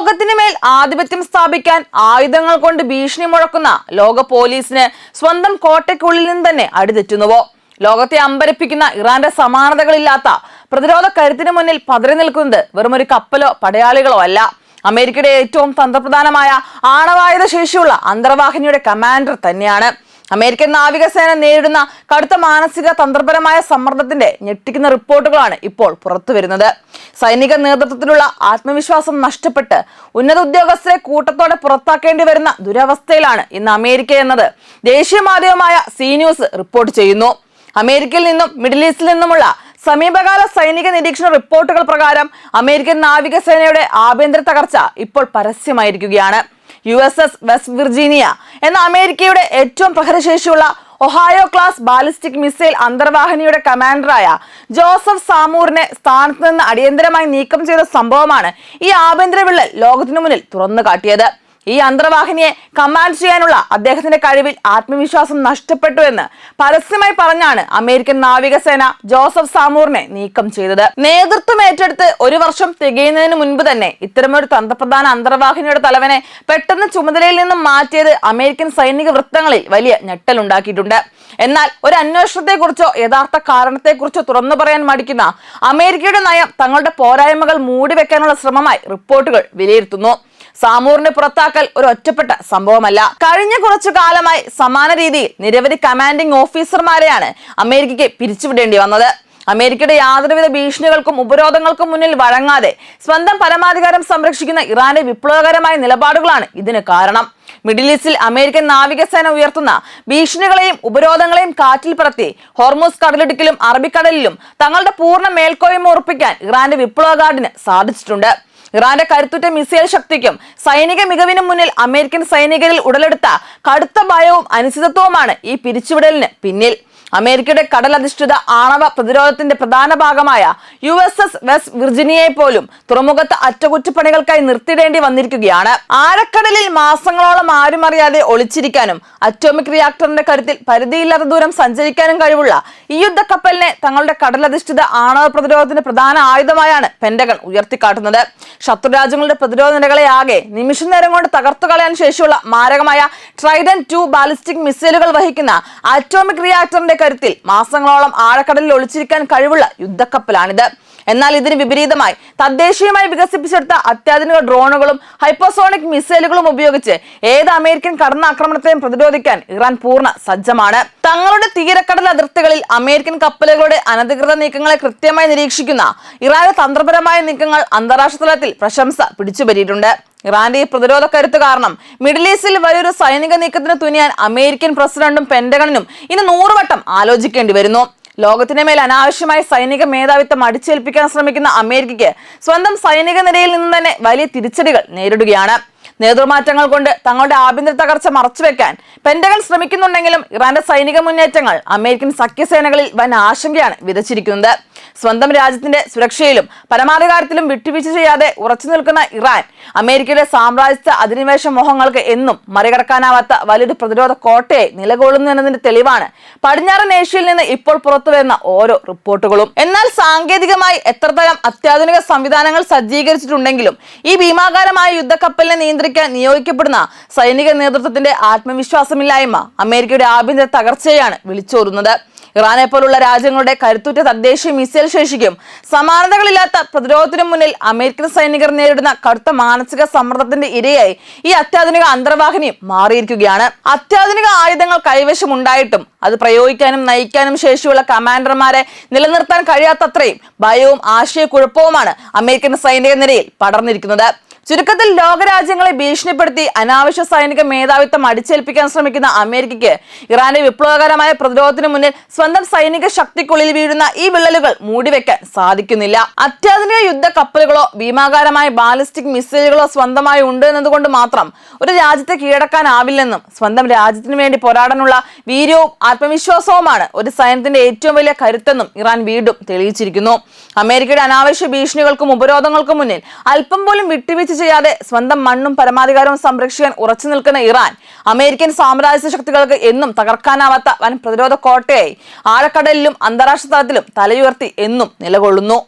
ലോകത്തിന് മേൽ ആധിപത്യം സ്ഥാപിക്കാൻ ആയുധങ്ങൾ കൊണ്ട് ഭീഷണി മുഴക്കുന്ന ലോക പോലീസിന് സ്വന്തം കോട്ടയ്ക്കുള്ളിൽ നിന്ന് തന്നെ അടിതെറ്റുന്നുവോ? ലോകത്തെ അമ്പരപ്പിക്കുന്ന ഇറാന്റെ സമാനതകളില്ലാത്ത പ്രതിരോധ കരുത്തിന് മുന്നിൽ പതറി നിൽക്കുന്നത് വെറുമൊരു കപ്പലോ പടയാളികളോ അല്ല. അമേരിക്കയുടെ ഏറ്റവും തന്ത്രപ്രധാനമായ ആണവായുധ ശേഷിയുള്ള അന്തർവാഹിനിയുടെ കമാൻഡർ തന്നെയാണ്. അമേരിക്കൻ നാവികസേന നേരിടുന്ന കടുത്ത മാനസിക തന്ത്രപരമായ സമ്മർദ്ദത്തിന്റെ ഞെട്ടിക്കുന്ന റിപ്പോർട്ടുകളാണ് ഇപ്പോൾ പുറത്തുവരുന്നത്. സൈനിക നേതൃത്വത്തിലുള്ള ആത്മവിശ്വാസം നഷ്ടപ്പെട്ട് ഉന്നത ഉദ്യോഗസ്ഥരെ കൂട്ടത്തോടെ പുറത്താക്കേണ്ടി വരുന്ന ദുരവസ്ഥയിലാണ് ഇന്ന് അമേരിക്ക എന്നത് ദേശീയ മാധ്യമമായ സി ന്യൂസ് റിപ്പോർട്ട് ചെയ്യുന്നു. അമേരിക്കയിൽ നിന്നും മിഡിൽ ഈസ്റ്റിൽ നിന്നുമുള്ള സമീപകാല സൈനിക നിരീക്ഷണ റിപ്പോർട്ടുകൾ പ്രകാരം അമേരിക്കൻ നാവികസേനയുടെ ആഭ്യന്തര തകർച്ച ഇപ്പോൾ പരസ്യമായിരിക്കുകയാണ്. USS വെസ്റ്റ് വിർജീനിയ എന്ന അമേരിക്കയുടെ ഏറ്റവും പ്രഹരശേഷിയുള്ള ഒഹായോ ക്ലാസ് ബാലിസ്റ്റിക് മിസൈൽ അന്തർവാഹിനിയുടെ കമാൻഡറായ ജോസഫ് സാമൂറിനെ സ്ഥാനത്ത് നിന്ന് അടിയന്തരമായി നീക്കം ചെയ്ത സംഭവമാണ് ഈ ആഭ്യന്തര വിള്ളൽ ലോകത്തിനു മുന്നിൽ തുറന്നു കാട്ടിയത്. ഈ അന്തർവാഹിനിയെ കമാൻഡ് ചെയ്യാനുള്ള അദ്ദേഹത്തിന്റെ കഴിവിൽ ആത്മവിശ്വാസം നഷ്ടപ്പെട്ടു എന്ന് പരസ്യമായി പറഞ്ഞാണ് അമേരിക്കൻ നാവികസേന ജോസഫ് സാമൂറിനെ നീക്കം ചെയ്തത്. നേതൃത്വം ഏറ്റെടുത്ത് 1 വർഷം തികയുന്നതിന് മുൻപ് തന്നെ ഇത്തരമൊരു തന്ത്രപ്രധാന അന്തർവാഹിനിയുടെ തലവനെ പെട്ടെന്ന് ചുമതലയിൽ നിന്നും മാറ്റിയത് അമേരിക്കൻ സൈനിക വൃത്തങ്ങളിൽ വലിയ ഞെട്ടലുണ്ടാക്കിയിട്ടുണ്ട്. എന്നാൽ ഒരു അന്വേഷണത്തെക്കുറിച്ചോ യഥാർത്ഥ കാരണത്തെക്കുറിച്ചോ തുറന്നു പറയാൻ മടിക്കുന്ന അമേരിക്കയുടെ നയം തങ്ങളുടെ പോരായ്മകൾ മൂടിവെക്കാനുള്ള ശ്രമമായി റിപ്പോർട്ടുകൾ വിലയിരുത്തുന്നു. സാമൂറിനെ പുറത്താക്കൽ ഒരു ഒറ്റപ്പെട്ട സംഭവമല്ല. കഴിഞ്ഞ കുറച്ചു കാലമായി സമാന രീതിയിൽ നിരവധി കമാൻഡിംഗ് ഓഫീസർമാരെയാണ് അമേരിക്കയ്ക്ക് പിരിച്ചുവിടേണ്ടി വന്നത്. അമേരിക്കയുടെ യാതൊരുവിധ ഭീഷണികൾക്കും ഉപരോധങ്ങൾക്കും മുന്നിൽ വഴങ്ങാതെ സ്വന്തം പരമാധികാരം സംരക്ഷിക്കുന്ന ഇറാന്റെ വിപ്ലവകരമായ നിലപാടുകളാണ് ഇതിന് കാരണം. മിഡിൽ ഈസ്റ്റിൽ അമേരിക്കൻ നാവികസേന ഉയർത്തുന്ന ഭീഷണികളെയും ഉപരോധങ്ങളെയും കാറ്റിൽ പറത്തി ഹോർമൂസ് കടലിടുക്കിലും അറബിക്കടലിലും തങ്ങളുടെ പൂർണ്ണ മേൽക്കോയ്മ ഉറപ്പിക്കാൻ ഇറാന്റെ വിപ്ലവ ഗാർഡിന് സാധിച്ചിട്ടുണ്ട്. ഇറാന്റെ കരുത്തുറ്റ മിസൈൽ ശക്തിക്കും സൈനിക മികവിനും മുന്നിൽ അമേരിക്കൻ സൈനികരിൽ ഉടലെടുത്ത കടുത്ത ഭയവും അനിശ്ചിതത്വവുമാണ് ഈ പിരിച്ചുവിടലിന് പിന്നിൽ. അമേരിക്കയുടെ കടലധിഷ്ഠിത ആണവ പ്രതിരോധത്തിന്റെ പ്രധാന ഭാഗമായ USS വെസ്റ്റ് വിർജീനിയയെ പോലും തുറമുഖത്ത് അറ്റകുറ്റപ്പണികൾക്കായി നിർത്തിയിടേണ്ടി വന്നിരിക്കുകയാണ്. ആഴക്കടലിൽ മാസങ്ങളോളം ആരും അറിയാതെ ഒളിച്ചിരിക്കാനും അറ്റോമിക് റിയാക്ടറിന്റെ കരുത്തിൽ പരിധിയില്ലാത്ത ദൂരം സഞ്ചരിക്കാനും കഴിവുള്ള ഈ യുദ്ധക്കപ്പലിനെ തങ്ങളുടെ കടലധിഷ്ഠിത ആണവ പ്രതിരോധത്തിന്റെ പ്രധാന ആയുധമായാണ് പെന്റഗൺ ഉയർത്തിക്കാട്ടുന്നത്. ശത്രുരാജ്യങ്ങളുടെ പ്രതിരോധ നിരകളെ ആകെ നിമിഷ നേരം കൊണ്ട് തകർത്തു കളയാൻ ശേഷിയുള്ള മാരകമായ ട്രൈഡൻ 2 ബാലിസ്റ്റിക് മിസൈലുകൾ വഹിക്കുന്ന അറ്റോമിക് റിയാക്ടറിന്റെ കരുത്തിൽ മാസങ്ങളോളം ആഴക്കടലിൽ ഒളിച്ചിരിക്കാൻ കഴിവുള്ള യുദ്ധക്കപ്പലാണിത്. എന്നാൽ ഇതിന് വിപരീതമായി തദ്ദേശീയമായി വികസിപ്പിച്ചെടുത്ത അത്യാധുനിക ഡ്രോണുകളും ഹൈപ്പർസോണിക് മിസൈലുകളും ഉപയോഗിച്ച് ഏത് അമേരിക്കൻ കടന്നാക്രമണത്തെയും പ്രതിരോധിക്കാൻ ഇറാൻ പൂർണ്ണ സജ്ജമാണ്. തങ്ങളുടെ തീരക്കടൽ അതിർത്തികളിൽ അമേരിക്കൻ കപ്പലുകളുടെ അനധികൃത നീക്കങ്ങളെ കൃത്യമായി നിരീക്ഷിക്കുന്ന ഇറാന്റെ തന്ത്രപരമായ നീക്കങ്ങൾ അന്താരാഷ്ട്ര തലത്തിൽ പ്രശംസ പിടിച്ചുപറ്റിയിട്ടുണ്ട്. ഇറാന്റെ ഈ പ്രതിരോധ കരുത്ത് കാരണം മിഡിൽ ഈസ്റ്റിൽ വലിയൊരു സൈനിക നീക്കത്തിന് തുനിയാൻ അമേരിക്കൻ പ്രസിഡന്റും പെന്റഗണും ഇനി 100 വട്ടം ആലോചിക്കേണ്ടി വരുന്നു. ലോകത്തിന് മേൽ അനാവശ്യമായി സൈനിക മേധാവിത്വം അടിച്ചേൽപ്പിക്കാൻ ശ്രമിക്കുന്ന അമേരിക്കയ്ക്ക് സ്വന്തം സൈനിക നിരയിൽ നിന്ന് തന്നെ വലിയ തിരിച്ചടികൾ നേരിടുകയാണ്. നേതൃമാറ്റങ്ങൾ കൊണ്ട് തങ്ങളുടെ ആഭ്യന്തര തകർച്ച മറച്ചുവെക്കാൻ പെന്റഗൺ ശ്രമിക്കുന്നുണ്ടെങ്കിലും ഇറാന്റെ സൈനിക മുന്നേറ്റങ്ങൾ അമേരിക്കൻ സഖ്യസേനകളിൽ വൻ ആശങ്കയാണ് വിതച്ചിരിക്കുന്നത്. സ്വന്തം രാജ്യത്തിന്റെ സുരക്ഷയിലും പരമാധികാരത്തിലും വിട്ടുവീഴ്ച ചെയ്യാതെ ഉറച്ചു നിൽക്കുന്ന ഇറാൻ അമേരിക്കയുടെ സാമ്രാജ്യത്വ അധിനിവേശ മോഹങ്ങൾക്ക് എന്നും മറികടക്കാനാവാത്ത വലിയൊരു പ്രതിരോധ കോട്ടയായി നിലകൊള്ളുന്നു എന്നതിന്റെ തെളിവാണ് പടിഞ്ഞാറൻ ഏഷ്യയിൽ നിന്ന് ഇപ്പോൾ പുറത്തുവരുന്ന ഓരോ റിപ്പോർട്ടുകളും. എന്നാൽ സാങ്കേതികമായി എത്രതരം അത്യാധുനിക സംവിധാനങ്ങൾ സജ്ജീകരിച്ചിട്ടുണ്ടെങ്കിലും ഈ ഭീമാകാരമായ യുദ്ധക്കപ്പലിനെ നിയന്ത്രിക്കാൻ നിയോഗിക്കപ്പെടുന്ന സൈനിക നേതൃത്വത്തിന്റെ ആത്മവിശ്വാസമില്ലായ്മ അമേരിക്കയുടെ ആഭ്യന്തര തകർച്ചയാണ് വിളിച്ചോതുന്നത്. ഇറാനെ പോലുള്ള രാജ്യങ്ങളുടെ കരുത്തുറ്റ തദ്ദേശീയ മിസൈൽ ശേഷിക്കും സമാനതകളില്ലാത്ത പ്രതിരോധത്തിനു മുന്നിൽ അമേരിക്കൻ സൈനികർ നേരിടുന്ന കടുത്ത മാനസിക സമ്മർദ്ദത്തിന്റെ ഇരയായി ഈ അത്യാധുനിക അന്തർവാഹിനിയും മാറിയിരിക്കുകയാണ്. അത്യാധുനിക ആയുധങ്ങൾ കൈവശമുണ്ടായിട്ടും അത് പ്രയോഗിക്കാനും നയിക്കാനും ശേഷിയുള്ള കമാൻഡർമാരെ നിലനിർത്താൻ കഴിയാത്തത്രയും ഭയവും ആശയക്കുഴപ്പവുമാണ് അമേരിക്കൻ സൈനിക നിരയിൽ പടർന്നിരിക്കുന്നത്. ചുരുക്കത്തിൽ ലോകരാജ്യങ്ങളെ ഭീഷണിപ്പെടുത്തി അനാവശ്യ സൈനിക മേധാവിത്വം അടിച്ചേൽപ്പിക്കാൻ ശ്രമിക്കുന്ന അമേരിക്കയ്ക്ക് ഇറാന്റെ വിപ്ലവകരമായ പ്രതിരോധത്തിന് മുന്നിൽ സ്വന്തം സൈനിക ശക്തിക്കുള്ളിൽ വീഴുന്ന ഈ വിള്ളലുകൾ മൂടിവെക്കാൻ സാധിക്കുന്നില്ല. അത്യാധുനിക യുദ്ധ കപ്പലുകളോ ഭീമാകാരമായ ബാലിസ്റ്റിക് മിസൈലുകളോ സ്വന്തമായി ഉണ്ട് എന്നതുകൊണ്ട് മാത്രം ഒരു രാജ്യത്തെ കീഴടക്കാനാവില്ലെന്നും സ്വന്തം രാജ്യത്തിന് വേണ്ടി പോരാടാനുള്ള വീര്യവും ആത്മവിശ്വാസവുമാണ് ഒരു സൈന്യത്തിന്റെ ഏറ്റവും വലിയ കരുത്തെന്നും ഇറാൻ വീണ്ടും തെളിയിച്ചിരിക്കുന്നു. അമേരിക്കയുടെ അനാവശ്യ ഭീഷണികൾക്കും ഉപരോധങ്ങൾക്കും മുന്നിൽ അല്പം പോലും വിട്ടുവീഴ്ച ചെയ്യാതെ സ്വന്തം മണ്ണും പരമാധികാരവും സംരക്ഷിക്കാൻ ഉറച്ചു നിൽക്കുന്ന ഇറാൻ അമേരിക്കൻ സാമ്രാജ്യ ശക്തികൾക്ക് എന്നും തകർക്കാനാവാത്ത വൻ പ്രതിരോധ കോട്ടയായി ആഴക്കടലിലും അന്താരാഷ്ട്ര തലത്തിലും തലയുയർത്തി എന്നും നിലകൊള്ളുന്നു.